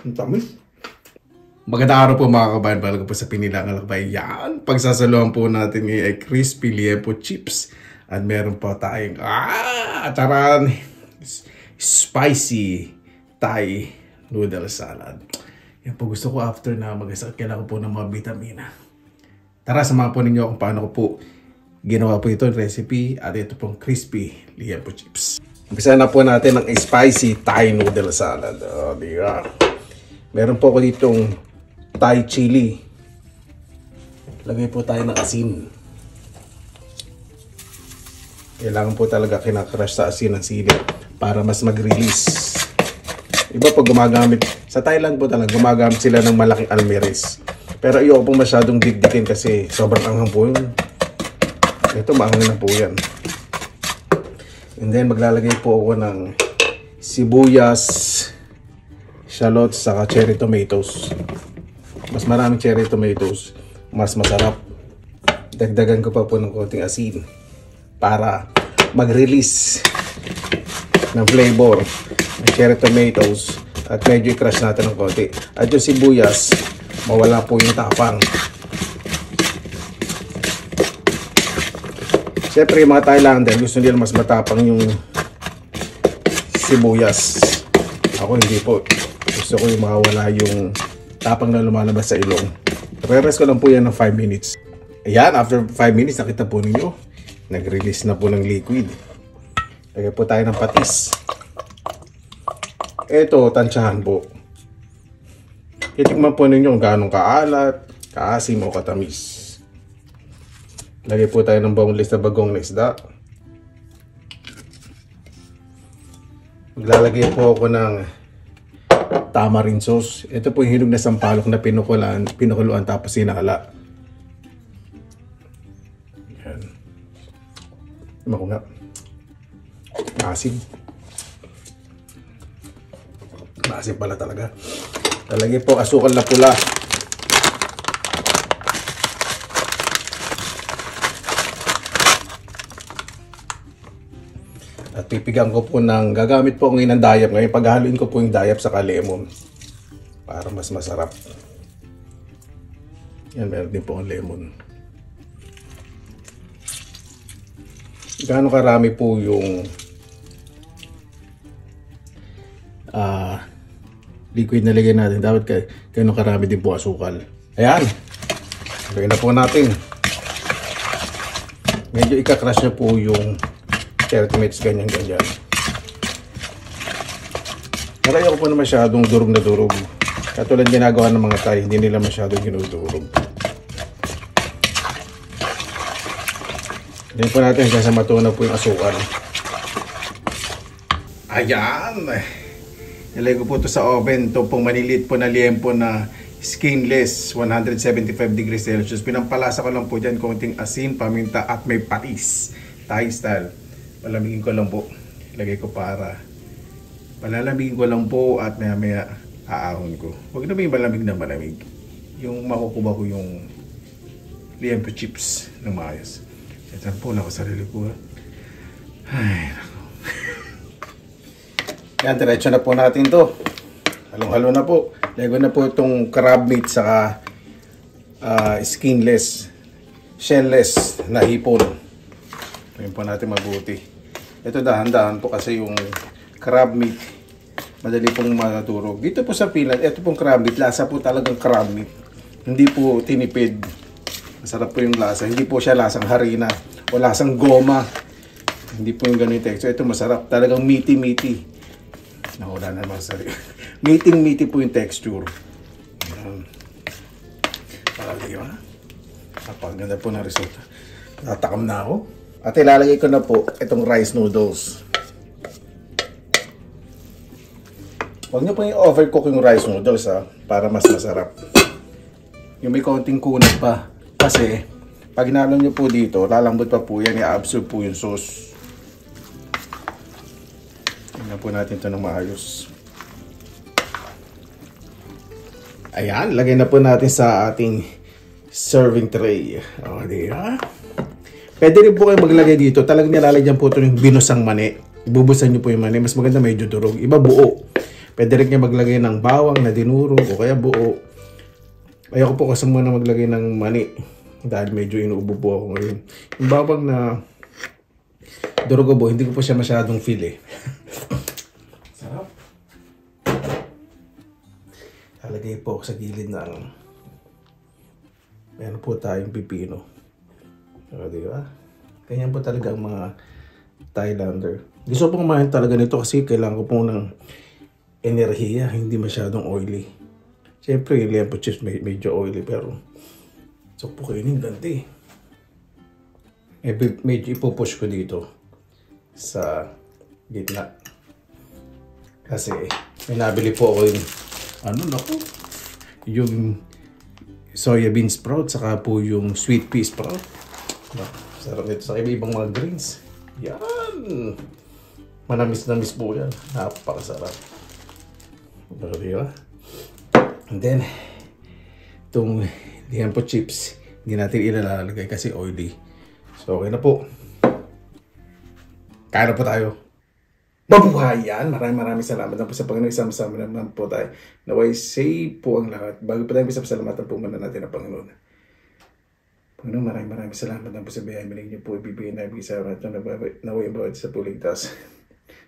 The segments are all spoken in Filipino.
Ang tamis. Magandang araw po mga kabayan, balaga po sa Pinilangang Lakbay. Yan, pagsasaluhan po natin ngayon ay crispy liempo chips. At meron po tayong, taran, spicy Thai noodle salad. Yan po, gusto ko after na mag-asal, kailangan po ng mga vitamina. Tara, samahan po ninyo kung paano ko po ginawa po ito, recipe. At ito pong crispy liempo chips. Umpisa na po natin ng spicy Thai noodle salad. O, diba? Meron po ko ditong Thai chili. Lagay po tayo ng asin. Kailangan po talaga kinakrush sa asin ng sili para mas mag-release. Iba pag gumagamit, sa Thailand po talaga gumagamit sila ng malaking almiris. Pero ayoko pong masyadong dikdikin kasi sobrang anghang po yun. Ito maanghang na po yan. And then maglalagay po ako ng sibuyas, shallots, saka cherry tomatoes. Mas maraming cherry tomatoes, mas masarap. Dagdagan ko pa po ng konting asin para mag-release ng flavor ng cherry tomatoes at medyo i-crush natin ng konti. At yung sibuyas, mawala po yung tapang. Siyempre yung mga Thailander, gusto nila mas matapang yung sibuyas. Ako hindi po. Gusto ko yung mawala yung tapang na lumalabas sa ilong. Re-rest ko lang po yan ng 5 minutes. Ayan, after 5 minutes, nakita po ninyo, nag-release na po ng liquid. Lagay po tayo ng patis. Ito, tansyahan po. Titikman po ninyo kung gaano kaalat, kaasim o katamis. Lagay po tayo ng boneless na bagong na isda. Maglalagay po ako ng tamarind sauce. Ito po yung hinog na sampalok na pinukuluan tapos sinala. Yan. Ako nga. Maasim. Maasim pala talaga. Lalagay po asukal na pula. At pipigang ko po ng, gagamit po ngayon ng dayap. Ngayon paghahaluin ko po yung dayap sa lemon para mas masarap. Yan, meron din po ang lemon. Gaano karami po yung liquid na lagay natin. Dapat gaano karami din po asukal. Ayan. Lagyan na po natin. Medyo ika-crush na po yung cherry tomatoes, ganyan-ganyan. Pero ayoko po na masyadong durog na durog. Katulad ginagawa ng mga Thai, hindi nila masyadong ginudurog. Then po natin hanggang sa matunaw po yung asukal. Ayan! Nilagay ko po ito sa oven. Ito pong maniliit po na liempo na skinless, 175 degrees Celsius. Pinampalasa ko lang po dyan konting asin, paminta at may patis. Thai style. Palamigin ko lang po. Lagay ko para palalamigin ko lang po at maya aahon ko. Huwag na may malamig na malamig. Yung makukuha ko yung liempo chips ng maayos. Ito po lang ako sarili ko. Ay, nako. Yan, diretso na po natin to. Halong-halo na po. Lagyan na po itong crab meat saka skinless, shellless na hipon. Tingnan po natin mabuti. Ito dahan-dahan po kasi yung crab meat madali pong matuturo. Dito po sa Finland, ito pong crab meat, lasa po talagang crab meat. Hindi po tinipid. Masarap po yung lasa. Hindi po siya lasang harina o lasang goma. Hindi po yung ganun yung texture. Ito masarap. Talagang meaty-meaty. Nawala na naman sa meaty-meaty po yung texture. Di ba? Napaganda po ng resulta. Natakam na ako. At ilalagay ko na po itong rice noodles. Huwag nyo po yung overcook yung rice noodles para mas masarap. Yung may konting kunat pa. Kasi pag hinalo nyo po dito, lalambot pa po yan, i-absorb po yung sauce. Tingnan po natin ito ng maayos. Ayan, lagay na po natin sa ating serving tray. O, diba? Pwede rin po kayo maglagay dito. Talagang nilalagyan po ito yung binusang mani. Ibubusan nyo po yung mani. Mas maganda medyo durog. Iba buo. Pwede rin kayo maglagay ng bawang na dinurog o kaya buo. Ayoko po kasi muna maglagay ng mani dahil medyo inuubo po ako ngayon. Yung bawang na durugo po, hindi ko po siya masyadong feel eh. Sarap. Lalagay po ako sa gilid ng meron po tayong pipino. O, diba? Ganyan po talaga ang mga Thailander. Gusto po kumain talaga nito kasi kailangan ko po ng enerhiya, hindi masyadong oily. Siyempre, yung lempo chips medyo oily pero so po kainin ganti. Medyo ipupush ko dito sa gitna. Kasi may nabili po ako yung yung soya bean sprout saka po yung sweet pea sprout. Sarap nito sa ibang mga greens. Yan! Manamis-namis po yan. Napakasarap. Diba? And then, itong lempo chips, hindi natin ilalagay kasi oily. So, okay na po. Kaya na po tayo. Mabuhayan! Maraming salamat na po sa Panginoon. Isama-sama naman po tayo. Naway say po ang lahat. Bago pa tayo pasalamatan po muna natin ang Panginoon. Panginoon, maraming salamat na po sa biyaya. Minig niyo po ibibigay na ibigay sa arat na naway bawat sa puligtas.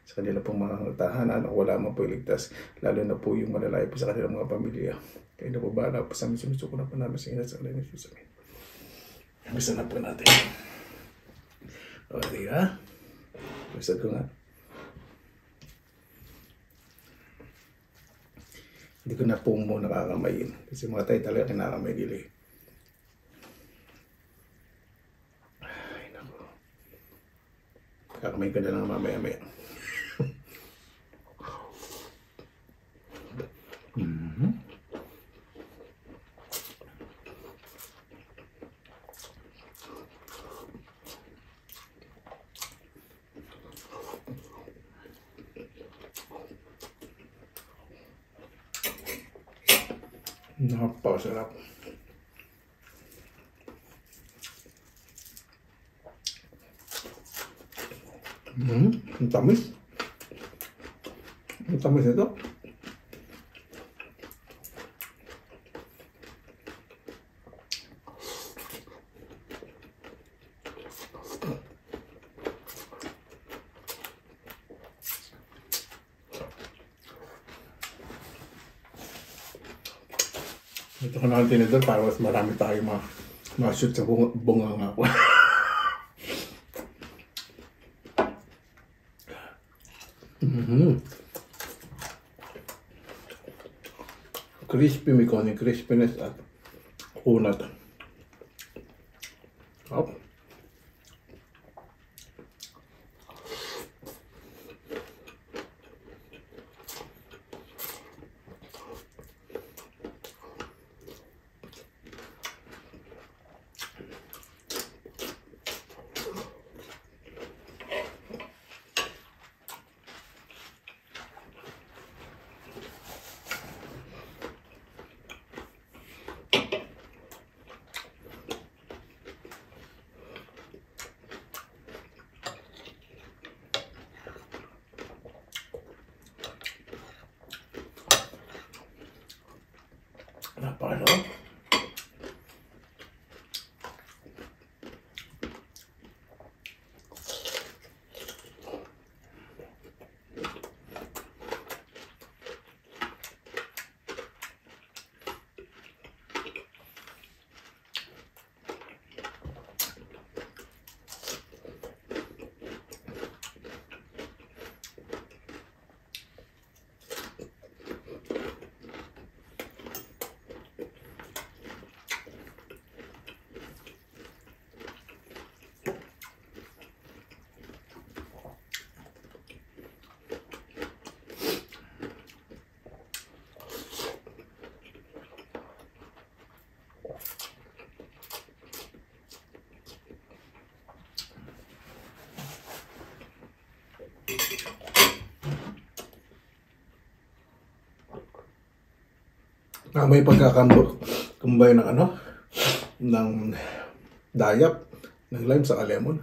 Sa kanila pong mga tahanan o wala man po iligtas. Lalo na po yung malalayo po sa kanilang mga pamilya. Kaya na po bahala po sa amin. Sinusuko na po namin sa inyo sa kanila ni Jesus. Amen. Bisa na po natin. O, diba? Bisad ko nga. Hindi ko na po muna nakakamayin. Kasi mga tayo talaga kinakamay nila eh. Ay, naku. Kakamay ko na lang mamaya-maya. Napakasarap. Ang tamis. Ang tamis ito. Ito ko na ang tinidor para mas marami tayo ma-shoot sa bunga nga po. Crispy, may konting crispiness at kunat. Oh. Napakasarap. May pagkakambay ng ng dayap, ng lime sa lemon.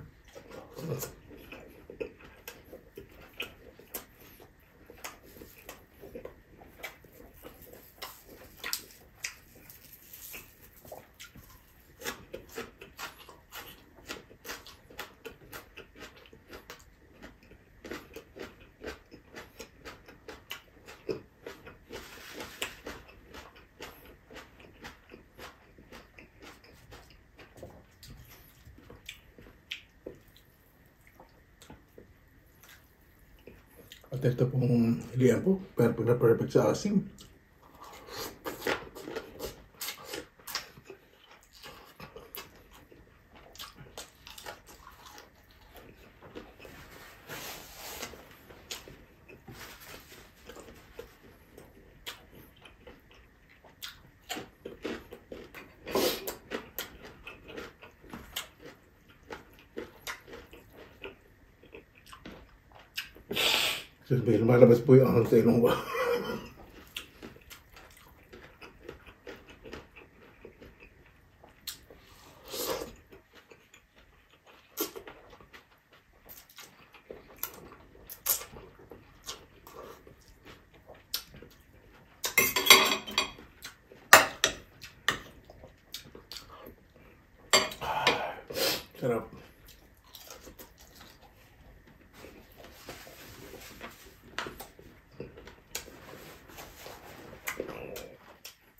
At ito pong hilihan po, perfect na perfect sa asim. Just may lumalabas po yung ahon sa ilong ko. Sarap.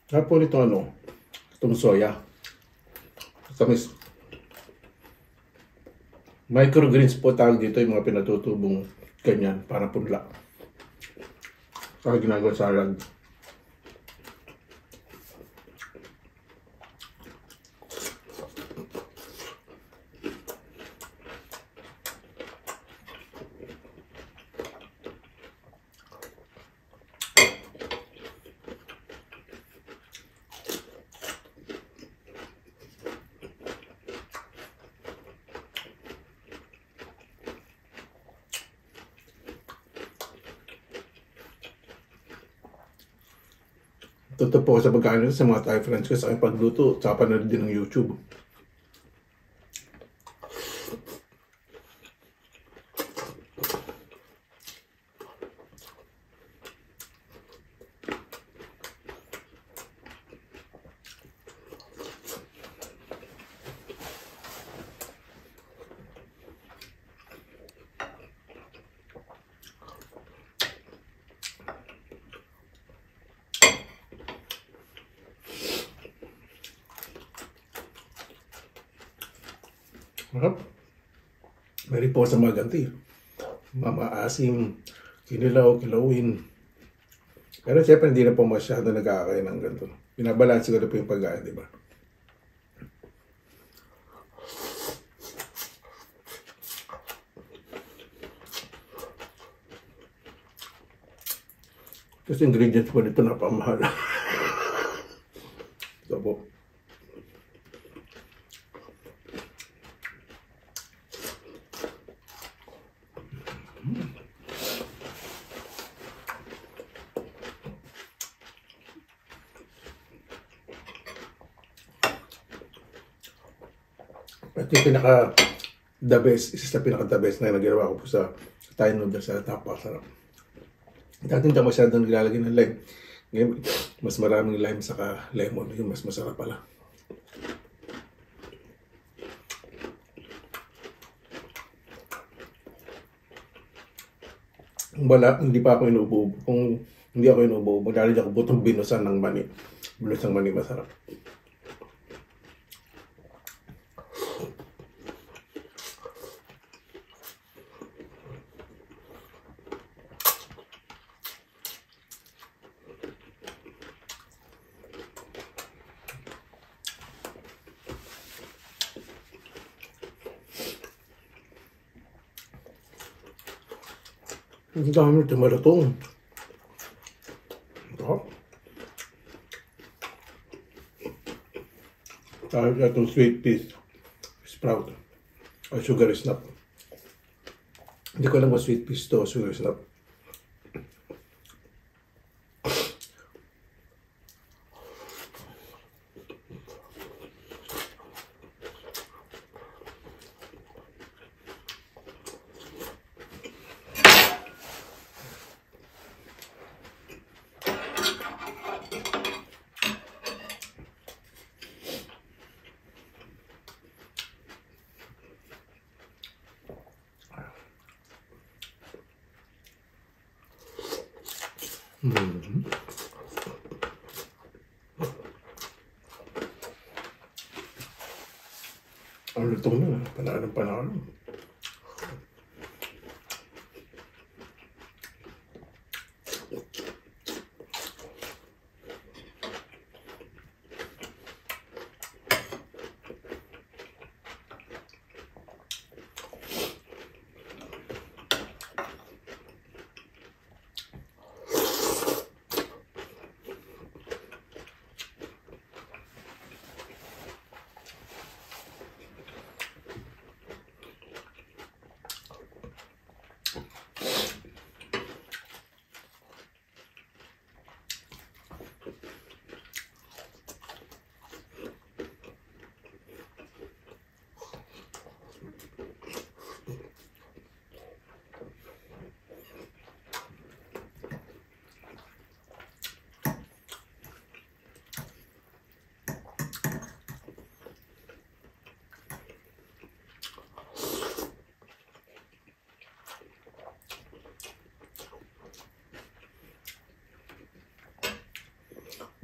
Sarap po nito itong soya. Tamis. Microgreens po tawag dito yung mga pinatutubong ganyan para punla. Saka ginagawa salad. Totoo po sa pagkain sa mga Thai friends ko sa aking pagluto, sa panood din ng YouTube. Meron po sa mga ganti. Mamaasim, kinilaw, kilawin. Pero siyempre hindi na po masyado nagkakain ng ganito. Binabalansi ko na po yung pagkain, di ba? Kasi ingredients po nito napamahal. Ito po. At yung pinaka-the best, isa sa pinaka-the best na nagagawa ko po sa Thai noodles sa napakasarap. Dati hindi masyadong nilalagay ng lime. Ngayon, mas maraming lime saka lemon. Yung mas masarap pala. Wala, hindi pa ako inuubo. Kung hindi ako inuubo, maglalagay ako butong binusan ng mani. Binus ng mani masarap. Ang dami ito malatong. Ito. Itong sweet pea sprout. O sugar snap. Hindi ko alam kung sweet pea ito o sugar snap. Ang lutong na, panalo.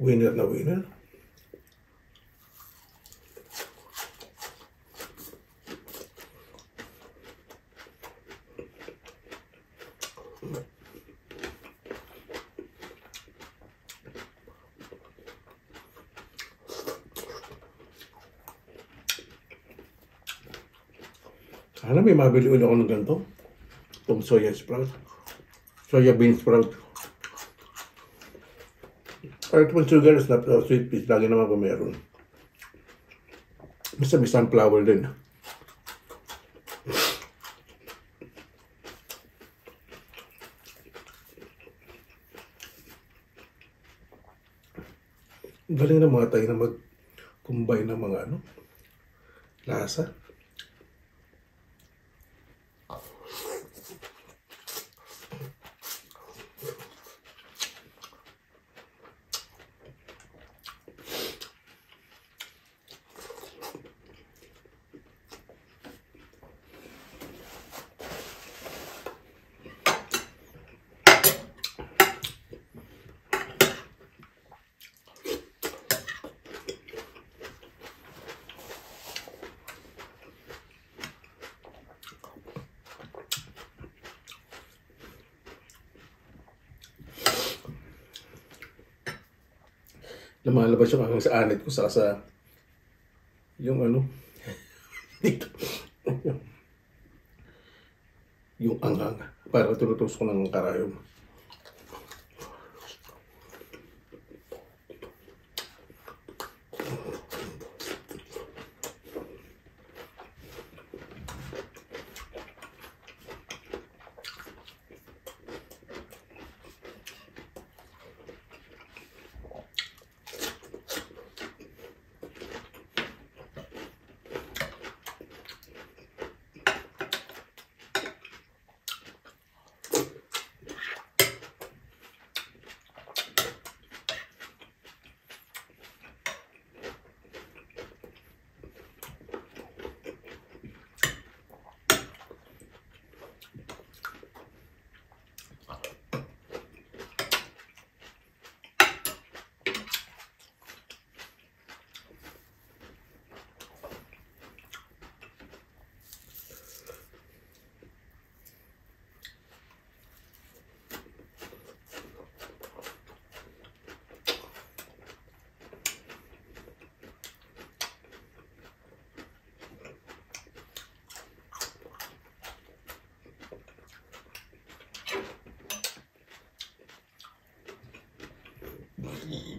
Winner na winner. Sana may mabili ulit ako ng ganito. Itong soya sprout. Soya bean sprout. Kahit pang sugar is not sweet peas, lagi naman po meron. Basta may sunflower din. Galing na mga tayo na mag-combine ng mga lasa. Lumalabas yung aking sa anit ko sa yung dito. Yung anghang. Para tunutos ko ng karayom.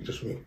Just me.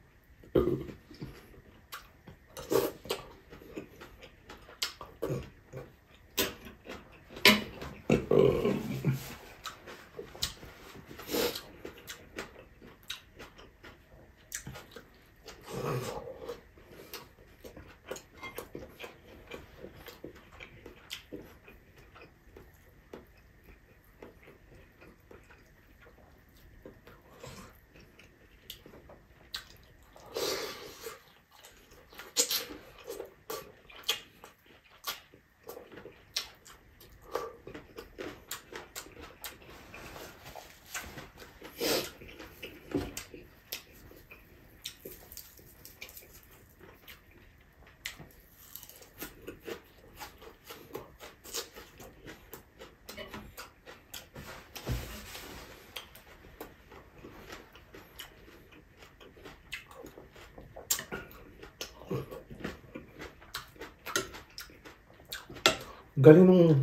Galing nung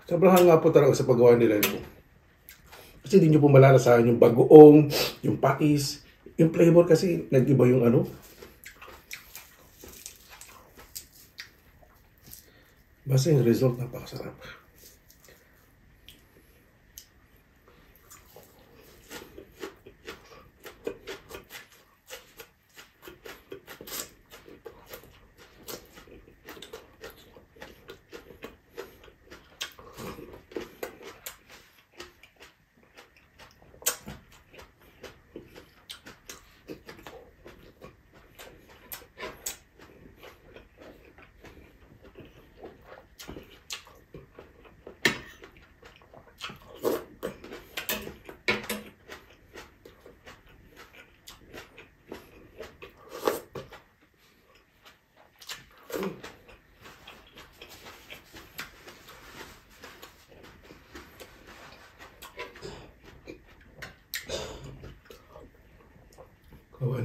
sobrang hanga po talaga sa paggawa nila nito. Kasi hindi nyo po malalasahan yung bagoong, yung patis, yung flavor kasi nag-iba yung Basta yung result napakasarap. Kawa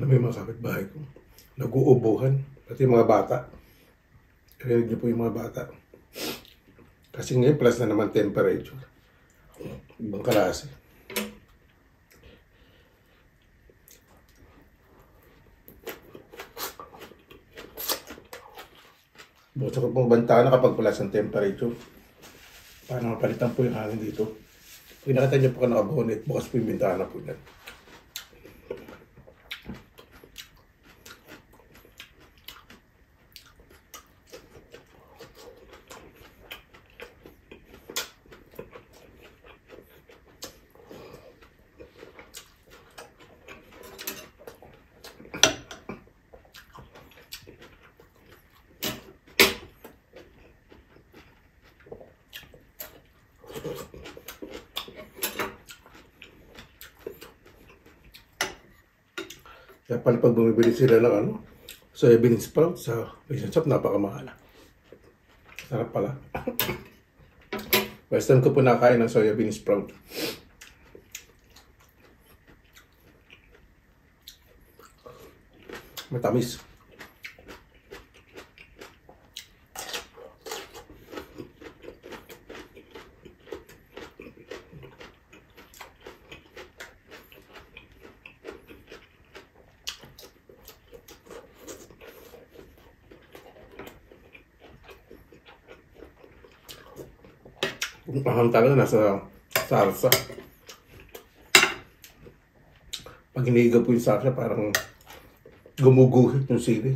na may mga kapitbahay ko. Nag-uubuhan. Pati yung mga bata. Kaya niyo po yung mga bata. Kasi ngayon plus na naman temperature. Ibang klase. Buksan ko pong bantana kapag plus ang temperature. Para mapalitan po yung hangin dito. Kung nakita niyo po ka nakabonet, bukas po yung bintana po yan. Kaya pala pag bumibili sila ng soybean sprout sa Asian shop, napakamahal. Sarap pala. First time ko po nakain ng soybean sprout. Matamis. Ang talaga nasa sarsa. Pag hinihiga po yung sarsa, parang gumuguhit yung sili.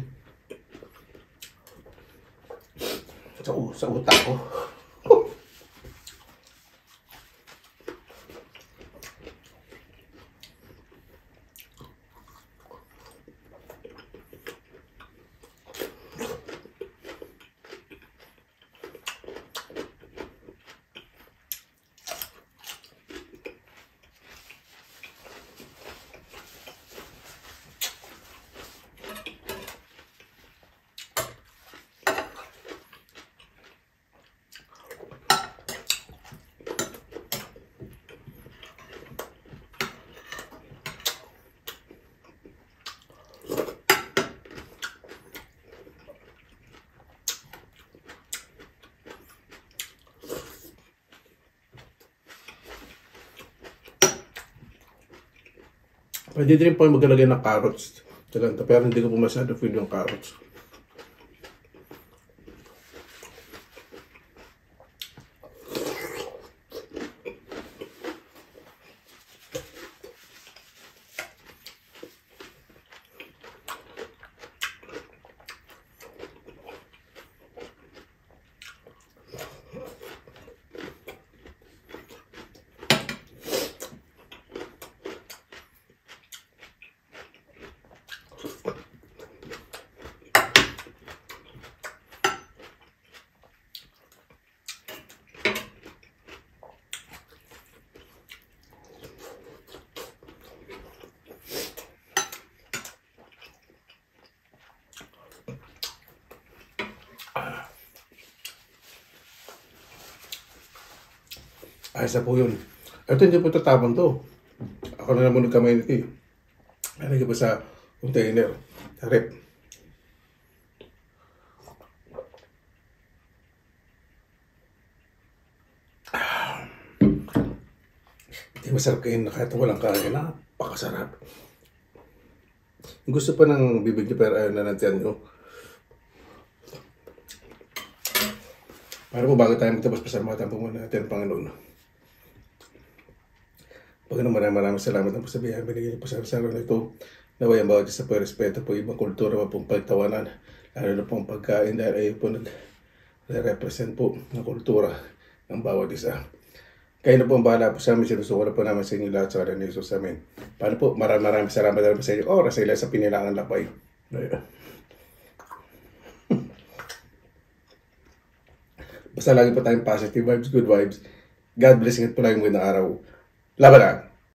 Sa utak ko. Pwede din po maglalagay ng carrots. Pero hindi ko po masyado feel yung carrots. Ayos na po yun. Ito hindi po tatapon to. Ako na naman nagkamay nito eh. Nalagay po sa container. Sa rep. Hindi masarap kain na kahit walang kain. Napakasarap. Gusto pa ng bibig niyo pero ayaw na nantiyan nyo. Para po bago tayo magtapos, pasalamatan po muna natin ang Panginoon. Maraming salamat na po sa biyayang binigay niyo po sa araw na ito. Naway ang bawat isa po respeto po ibang kultura po pong pagtawanan. Lalo na pong pagkain dahil ayaw po nag-represent po ng kultura ng bawat isa. Kayo na po ang bahala po sa amin. Sinusuko na po namin sa inyo lahat sa kalan ni Jesus. Amen. Paano po? Maraming salamat na po sa inyo. Oras sa ila sa pinilangan lakbay. Basta lagi po tayong positive vibes, good vibes. God bless. Ingat po lagi mo ng araw. Laban na!